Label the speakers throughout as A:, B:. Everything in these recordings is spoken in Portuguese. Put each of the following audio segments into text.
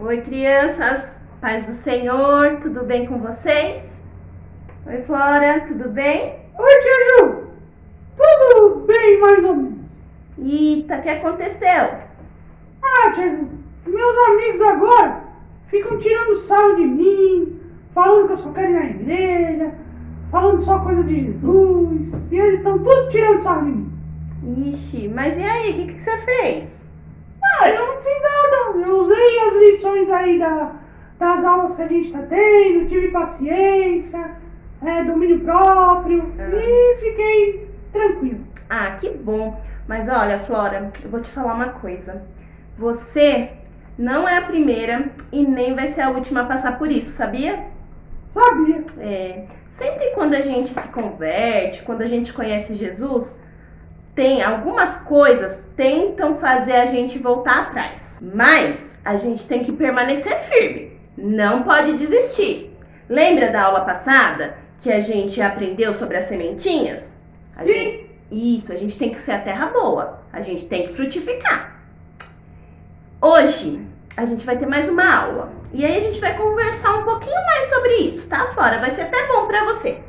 A: Oi, crianças, paz do Senhor, tudo bem com vocês? Oi, Flora, tudo bem?
B: Oi, tia Ju. Tudo bem, mais ou menos.
A: Eita, o que aconteceu?
B: Tia Ju, meus amigos agora ficam tirando sarro de mim, falando que eu só quero ir na igreja, falando só coisa de Jesus, e eles estão tudo tirando sarro de mim.
A: Ixi, mas e aí, o que você fez?
B: Eu não fiz nada, eu usei as lições aí das aulas que a gente tá tendo, tive paciência, domínio próprio, e fiquei tranquilo.
A: Ah, que bom. Mas olha, Flora, eu vou te falar uma coisa. Você não é a primeira e nem vai ser a última a passar por isso, sabia?
B: Sabia.
A: Sempre quando a gente se converte, quando a gente conhece Jesus, tem algumas coisas tentam fazer a gente voltar atrás. Mas a gente tem que permanecer firme. Não pode desistir. Lembra da aula passada que a gente aprendeu sobre as sementinhas?
B: Sim.
A: A gente tem que ser a terra boa. A gente tem que frutificar. Hoje a gente vai ter mais uma aula. E aí a gente vai conversar um pouquinho mais sobre isso, tá, Flora? Vai ser até bom pra você.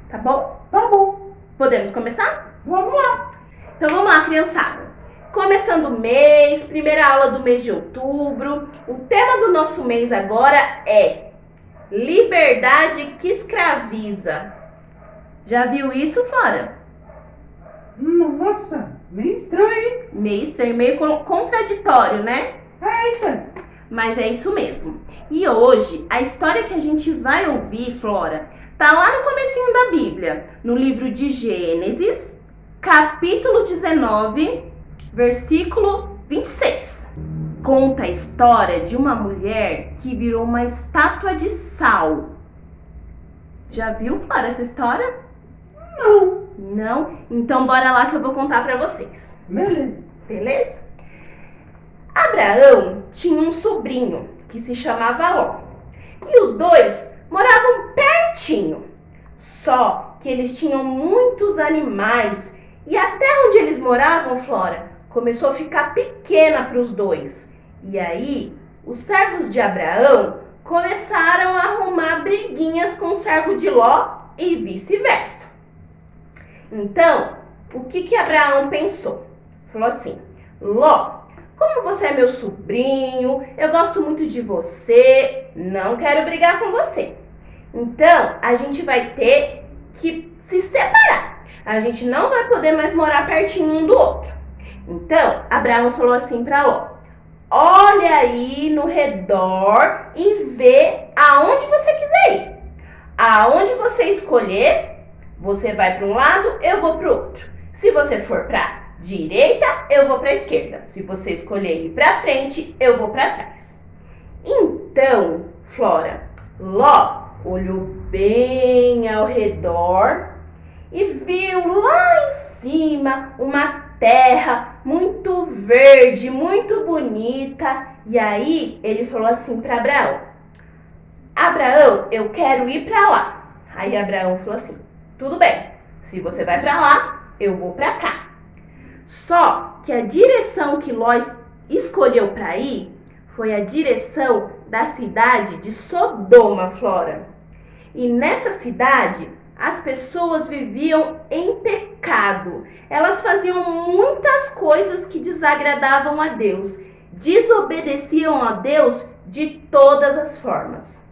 A: Tá bom?
B: Tá bom.
A: Podemos começar?
B: Vamos lá.
A: Então vamos lá, criançada. Começando o mês, primeira aula do mês de outubro. O tema do nosso mês agora é liberdade que escraviza. Já viu isso, Flora?
B: Nossa, meio estranho, hein?
A: Meio estranho, meio contraditório, né?
B: É isso aí.
A: Mas é isso mesmo. E hoje, a história que a gente vai ouvir, Flora, tá lá no comecinho da Bíblia, no livro de Gênesis, capítulo 19, versículo 26. Conta a história de uma mulher que virou uma estátua de sal. Já viu, Flora, essa história?
B: Não.
A: Não? Então bora lá que eu vou contar pra vocês. Beleza? Abraão tinha um sobrinho que se chamava Ló. E os dois moravam pertinho. Só que eles tinham muitos animais e a terra onde eles moravam, Flora, começou a ficar pequena para os dois. E aí, os servos de Abraão começaram a arrumar briguinhas com o servo de Ló e vice-versa. Então, o que Abraão pensou? Falou assim: Ló, como você é meu sobrinho, eu gosto muito de você, não quero brigar com você. Então, a gente vai ter que se separar. A gente não vai poder mais morar pertinho um do outro. Então, Abraão falou assim para Ló: olha aí no redor e vê aonde você quiser ir. Aonde você escolher, você vai para um lado, eu vou para o outro. Se você for para direita, eu vou para a esquerda. Se você escolher ir para frente, eu vou para trás. Então, Flora, Ló olhou bem ao redor e viu lá em cima uma terra muito verde, muito bonita. E aí ele falou assim para Abraão: Abraão, eu quero ir para lá. Aí Abraão falou assim: tudo bem, se você vai para lá, eu vou para cá. Só que a direção que Ló escolheu para ir foi a direção da cidade de Sodoma, Flora. E nessa cidade, as pessoas viviam em pecado. Elas faziam muitas coisas que desagradavam a Deus. Desobedeciam a Deus de todas as formas.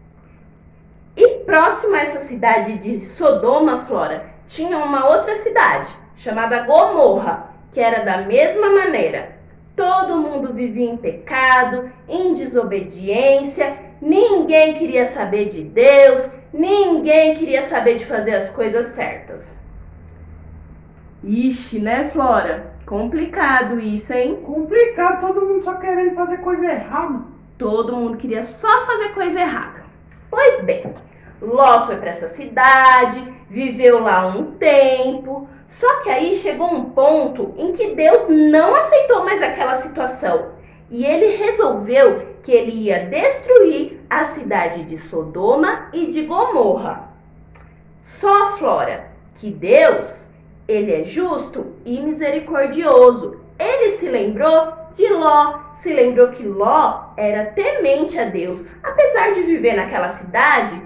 A: E próximo a essa cidade de Sodoma, Flora, tinha uma outra cidade, chamada Gomorra, que era da mesma maneira. Todo mundo vivia em pecado, em desobediência, ninguém queria saber de Deus, ninguém queria saber de fazer as coisas certas. Ixi, né, Flora? Complicado isso, hein?
B: Complicado, todo mundo só querendo fazer coisa errada.
A: Todo mundo queria só fazer coisa errada. Pois bem, Ló foi para essa cidade, viveu lá um tempo. Só que aí chegou um ponto em que Deus não aceitou mais aquela situação. E ele resolveu que ele ia destruir a cidade de Sodoma e de Gomorra. Só, Flora, que Deus, ele é justo e misericordioso. Ele se lembrou de Ló, se lembrou que Ló era temente a Deus. Apesar de viver naquela cidade,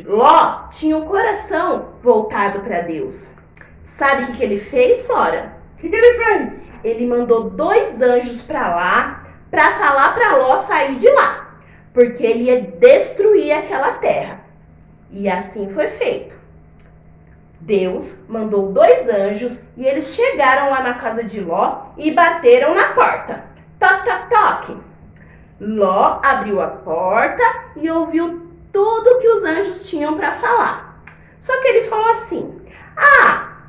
A: Ló tinha o coração voltado para Deus. Sabe o que ele fez, Flora?
B: O que ele fez?
A: Ele mandou 2 anjos para lá para falar para Ló sair de lá, porque ele ia destruir aquela terra. E assim foi feito. Deus mandou 2 anjos e eles chegaram lá na casa de Ló e bateram na porta. Toque, toque, toque. Ló abriu a porta e ouviu tudo que os anjos tinham para falar. Só que ele falou assim: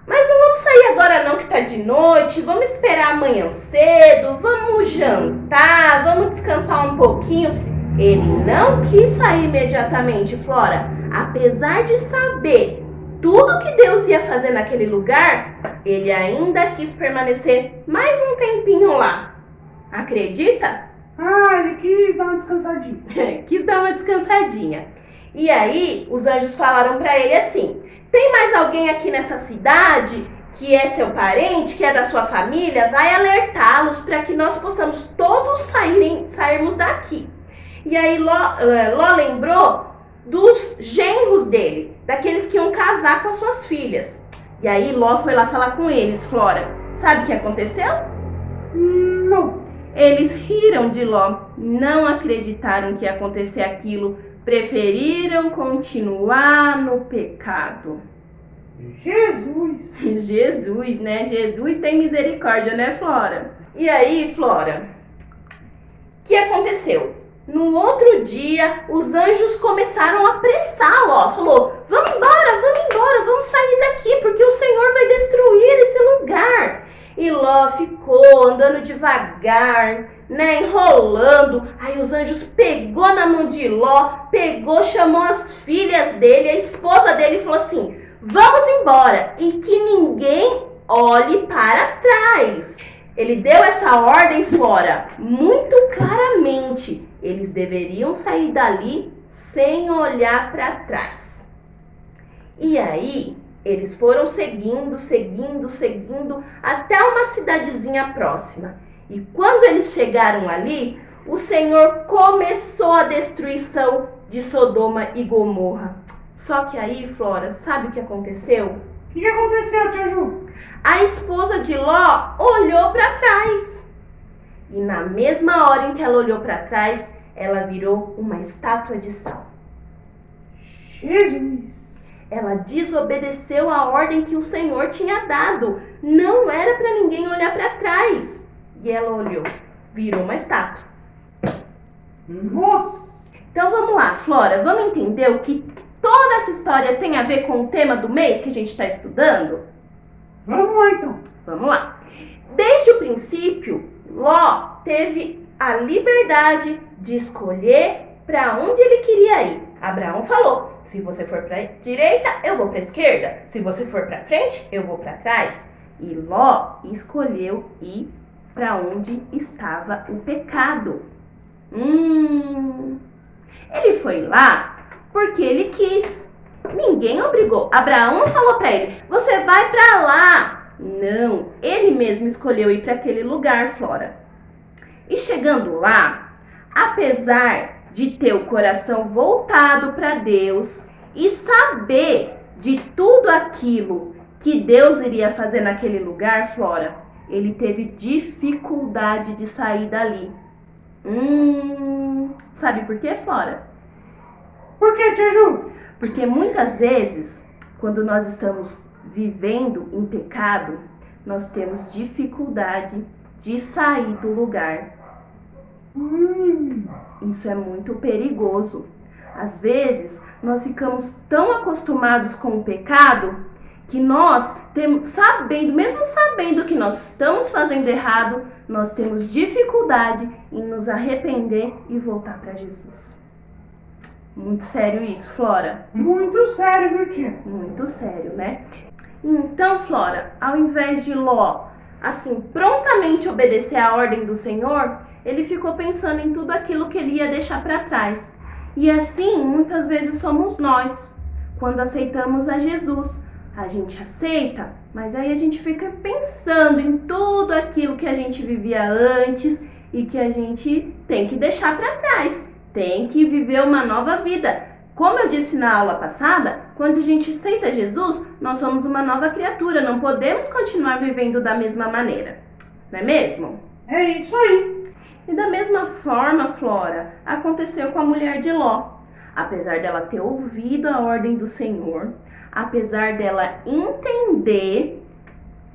A: mas não vamos sair agora não, que tá de noite, vamos esperar amanhã cedo, vamos jantar, vamos descansar um pouquinho. Ele não quis sair imediatamente, Flora. Apesar de saber tudo que Deus ia fazer naquele lugar, ele ainda quis permanecer mais um tempinho lá. Acredita?
B: Ele quis dar uma descansadinha.
A: Quis dar uma descansadinha. E aí, os anjos falaram pra ele assim: tem mais alguém aqui nessa cidade que é seu parente, que é da sua família? Vai alertá-los para que nós possamos todos sairmos daqui. E aí Ló lembrou dos genros dele, daqueles que iam casar com as suas filhas. E aí Ló foi lá falar com eles, Flora. Sabe o que aconteceu?
B: Não.
A: Eles riram de Ló, não acreditaram que ia acontecer aquilo, preferiram continuar no pecado.
B: Jesus!
A: Jesus, né? Jesus tem misericórdia, né, Flora? E aí, Flora, o que aconteceu? No outro dia, os anjos começaram a apressar Ló. Falou: vamos embora, vamos sair daqui, porque o Senhor vai destruir esse lugar. E Ló ficou andando devagar, né, enrolando. Aí os anjos pegou na mão de Ló, chamou as filhas dele, a esposa dele, e falou assim: vamos embora e que ninguém olhe para trás. Ele deu essa ordem, Flora, muito claramente. Eles deveriam sair dali sem olhar para trás. E aí, eles foram seguindo, até uma cidadezinha próxima. E quando eles chegaram ali, o Senhor começou a destruição de Sodoma e Gomorra. Só que aí, Flora, sabe o que aconteceu?
B: O que aconteceu, tia Ju?
A: A esposa de Ló olhou para trás. E na mesma hora em que ela olhou para trás, ela virou uma estátua de sal.
B: Jesus!
A: Ela desobedeceu a ordem que o Senhor tinha dado. Não era para ninguém olhar para trás. E ela olhou, virou uma estátua.
B: Nossa!
A: Então vamos lá, Flora, vamos entender o que toda essa história tem a ver com o tema do mês que a gente está estudando?
B: Vamos lá, então.
A: Vamos lá. Desde o princípio, Ló teve a liberdade de escolher para onde ele queria ir. Abraão falou: se você for para a direita, eu vou para a esquerda. Se você for para frente, eu vou para trás. E Ló escolheu ir para onde estava o pecado. Ele foi lá porque ele quis. Ninguém obrigou. Abraão falou para ele: você vai para lá. Não, ele mesmo escolheu ir para aquele lugar, Flora. E chegando lá, apesar de ter o coração voltado para Deus e saber de tudo aquilo que Deus iria fazer naquele lugar, Flora, ele teve dificuldade de sair dali. Sabe por quê, Flora?
B: Por que, tia Ju?
A: Porque muitas vezes, quando nós estamos vivendo em pecado, nós temos dificuldade de sair do lugar. Isso é muito perigoso. Às vezes, nós ficamos tão acostumados com o pecado que nós mesmo sabendo que nós estamos fazendo errado, nós temos dificuldade em nos arrepender e voltar para Jesus. Muito sério isso, Flora?
B: Muito sério, viu, tia?
A: Muito sério, né? Então, Flora, ao invés de Ló, assim, prontamente obedecer à ordem do Senhor, ele ficou pensando em tudo aquilo que ele ia deixar para trás. E assim, muitas vezes somos nós, quando aceitamos a Jesus. A gente aceita, mas aí a gente fica pensando em tudo aquilo que a gente vivia antes e que a gente tem que deixar para trás, tem que viver uma nova vida. Como eu disse na aula passada, quando a gente aceita Jesus, nós somos uma nova criatura, não podemos continuar vivendo da mesma maneira, não é mesmo?
B: É isso aí.
A: E da mesma forma, Flora, aconteceu com a mulher de Ló. Apesar dela ter ouvido a ordem do Senhor, apesar dela entender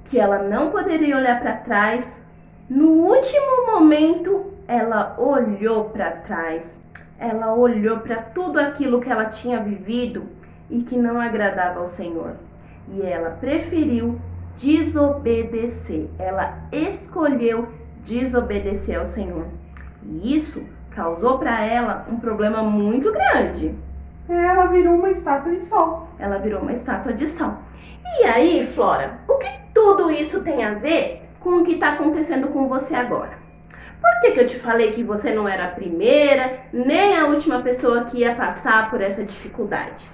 A: que ela não poderia olhar para trás, no último momento ela olhou para trás. Ela olhou para tudo aquilo que ela tinha vivido e que não agradava ao Senhor. E ela preferiu desobedecer. Ela escolheu desobedecer ao Senhor. E isso causou para ela um problema muito grande.
B: Ela virou uma estátua de sal.
A: Ela virou uma estátua de sal. E aí, Flora, o que tudo isso tem a ver com o que está acontecendo com você agora? Por que eu te falei que você não era a primeira, nem a última pessoa que ia passar por essa dificuldade?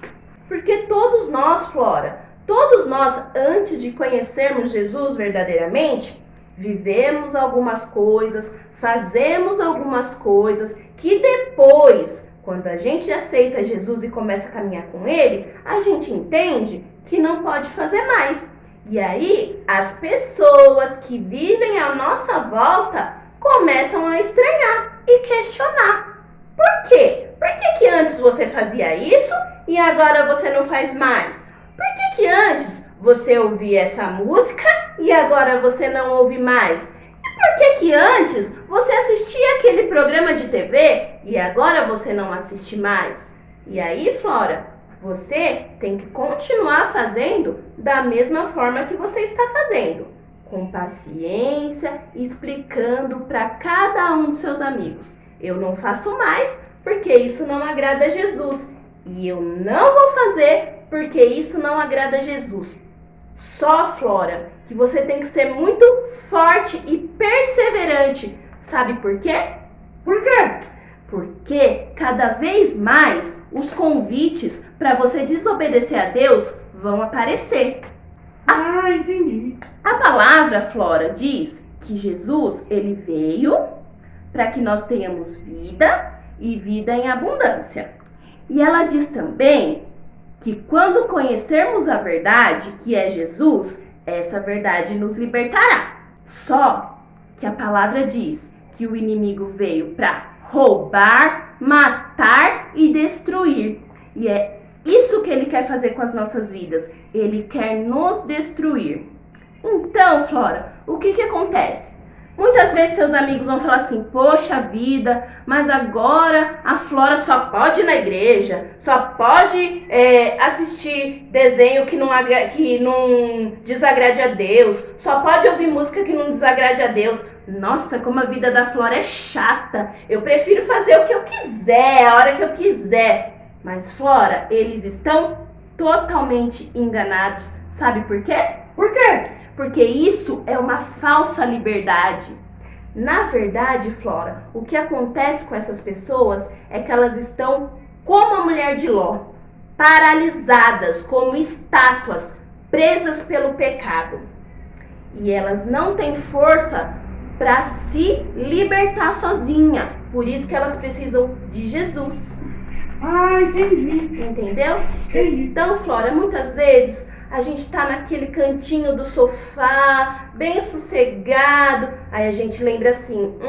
A: Porque todos nós, Flora, todos nós, antes de conhecermos Jesus verdadeiramente, vivemos algumas coisas, fazemos algumas coisas que depois, quando a gente aceita Jesus e começa a caminhar com Ele, a gente entende que não pode fazer mais. E aí, as pessoas que vivem à nossa volta começam a estranhar e questionar. Por quê? Por que antes você fazia isso e agora você não faz mais? Por que antes você ouvia essa música e agora você não ouve mais? E por que antes você assistia aquele programa de TV e agora você não assiste mais? E aí, Flora, você tem que continuar fazendo da mesma forma que você está fazendo. Com paciência, explicando para cada um dos seus amigos. Eu não faço mais porque isso não agrada a Jesus. E eu não vou fazer porque isso não agrada a Jesus. Só, Flora, que você tem que ser muito forte e perseverante. Sabe por quê?
B: Por quê?
A: Porque cada vez mais os convites para você desobedecer a Deus vão aparecer.
B: Ah, entendi.
A: A palavra, Flora, diz que Jesus, ele veio para que nós tenhamos vida e vida em abundância. E ela diz também que quando conhecermos a verdade, que é Jesus, essa verdade nos libertará. Só que a palavra diz que o inimigo veio para roubar, matar e destruir. E é isso que ele quer fazer com as nossas vidas. Ele quer nos destruir. Então, Flora, o que acontece? Muitas vezes seus amigos vão falar assim: poxa vida, mas agora a Flora só pode ir na igreja, só pode assistir desenho que não desagrade a Deus, só pode ouvir música que não desagrade a Deus. Nossa, como a vida da Flora é chata. Eu prefiro fazer o que eu quiser, a hora que eu quiser. Mas, Flora, eles estão totalmente enganados. Sabe por quê?
B: Por quê?
A: Porque isso é uma falsa liberdade. Na verdade, Flora, o que acontece com essas pessoas é que elas estão como a mulher de Ló, paralisadas, como estátuas, presas pelo pecado. E elas não têm força para se libertar sozinha. Por isso que elas precisam de Jesus.
B: Ah, entendi.
A: Entendeu?
B: Entendi.
A: Então, Flora, muitas vezes a gente está naquele cantinho do sofá, bem sossegado. Aí a gente lembra assim,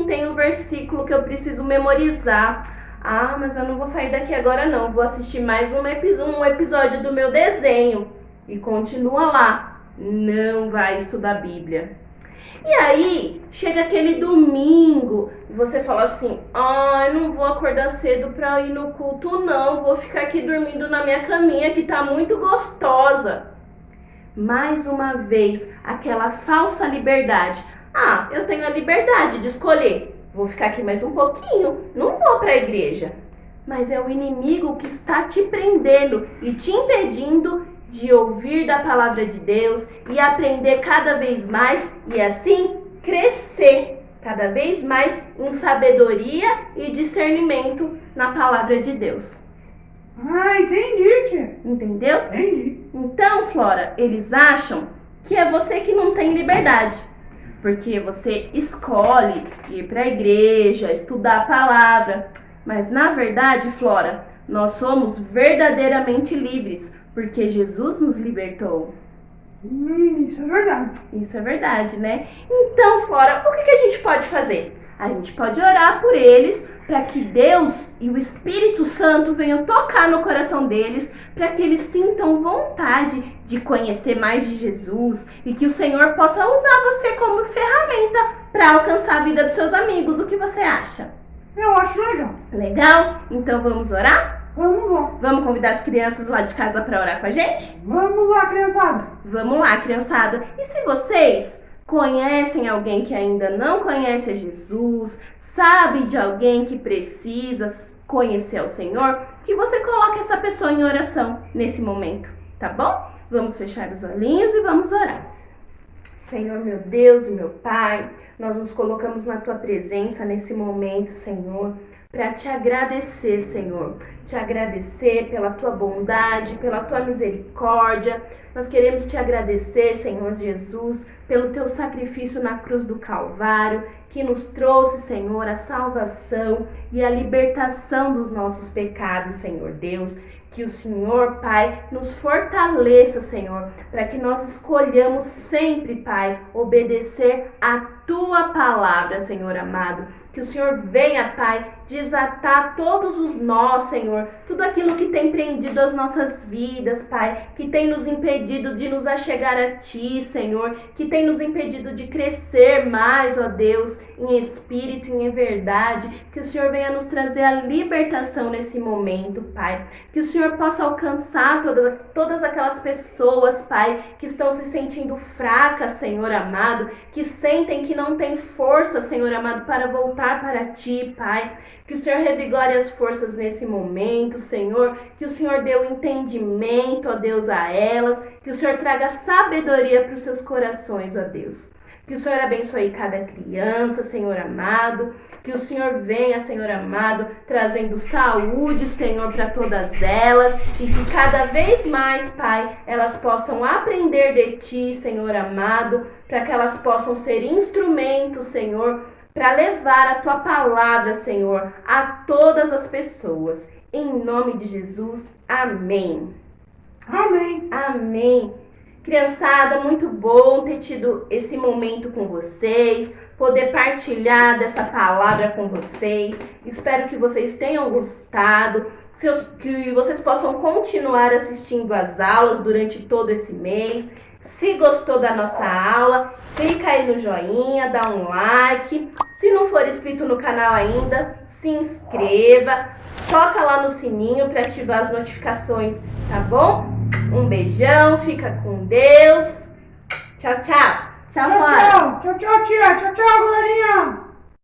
A: tem um versículo que eu preciso memorizar. Ah, mas eu não vou sair daqui agora não. Vou assistir mais um episódio do meu desenho. E continua lá. Não vai estudar a Bíblia. E aí, chega aquele domingo e você fala assim: ai, não vou acordar cedo pra ir no culto não, vou ficar aqui dormindo na minha caminha que tá muito gostosa. Mais uma vez, aquela falsa liberdade. Ah, eu tenho a liberdade de escolher, vou ficar aqui mais um pouquinho, não vou pra igreja. Mas é o inimigo que está te prendendo e te impedindo de ouvir da palavra de Deus e aprender cada vez mais e assim crescer cada vez mais em sabedoria e discernimento na palavra de Deus.
B: Ah, entendi, tia.
A: Entendeu?
B: Entendi.
A: Então, Flora, eles acham que é você que não tem liberdade. porque você escolhe ir para a igreja, estudar a palavra. Mas na verdade, Flora, nós somos verdadeiramente livres, porque Jesus nos libertou.
B: Isso é verdade.
A: Isso é verdade, né? Então, Flora, o que a gente pode fazer? A gente pode orar por eles para que Deus e o Espírito Santo venham tocar no coração deles, para que eles sintam vontade de conhecer mais de Jesus e que o Senhor possa usar você como ferramenta para alcançar a vida dos seus amigos. O que você acha?
B: Eu acho legal.
A: Legal? Então vamos orar?
B: Vamos lá.
A: Vamos convidar as crianças lá de casa para orar com a gente?
B: Vamos lá, criançada.
A: Vamos lá, criançada. E se vocês conhecem alguém que ainda não conhece a Jesus, sabe de alguém que precisa conhecer o Senhor, que você coloque essa pessoa em oração nesse momento, tá bom? Vamos fechar os olhinhos e vamos orar. Senhor, meu Deus e meu Pai, nós nos colocamos na Tua presença nesse momento, Senhor, para te agradecer, Senhor. Te agradecer pela Tua bondade, pela Tua misericórdia. Nós queremos te agradecer, Senhor Jesus, pelo Teu sacrifício na cruz do Calvário, que nos trouxe, Senhor, a salvação e a libertação dos nossos pecados, Senhor Deus. Que o Senhor, Pai, nos fortaleça, Senhor, para que nós escolhamos sempre, Pai, obedecer a Tua palavra, Senhor amado. Que o Senhor venha, Pai, desatar todos os nós, Senhor, tudo aquilo que tem prendido as nossas vidas, Pai, que tem nos impedido de nos achegar a Ti, Senhor, que tem nos impedido de crescer mais, ó Deus, em espírito e em verdade. Que o Senhor venha nos trazer a libertação nesse momento, Pai. Que o Senhor possa alcançar todas aquelas pessoas, Pai, que estão se sentindo fracas, Senhor amado, que sentem que não têm força, Senhor amado, para voltar para Ti, Pai. Que o Senhor revigore as forças nesse momento, Senhor. Que o Senhor dê o entendimento, ó Deus, a elas. Que o Senhor traga sabedoria para os seus corações, ó Deus. Que o Senhor abençoe cada criança, Senhor amado. Que o Senhor venha, Senhor amado, trazendo saúde, Senhor, para todas elas. E que cada vez mais, Pai, elas possam aprender de Ti, Senhor amado. Para que elas possam ser instrumentos, Senhor, para levar a Tua palavra, Senhor, a todas as pessoas. Em nome de Jesus, amém.
B: Amém.
A: Amém. Criançada, muito bom ter tido esse momento com vocês, poder partilhar dessa palavra com vocês. Espero que vocês tenham gostado, que vocês possam continuar assistindo às aulas durante todo esse mês. Se gostou da nossa aula, clica aí no joinha, dá um like. Se não for inscrito no canal ainda, se inscreva. Toca lá no sininho para ativar as notificações, tá bom? Um beijão, fica com Deus. Tchau, tchau. Tchau,
B: Tchau, tchau. Tchau, tchau, tia. Tchau, tchau, galerinha.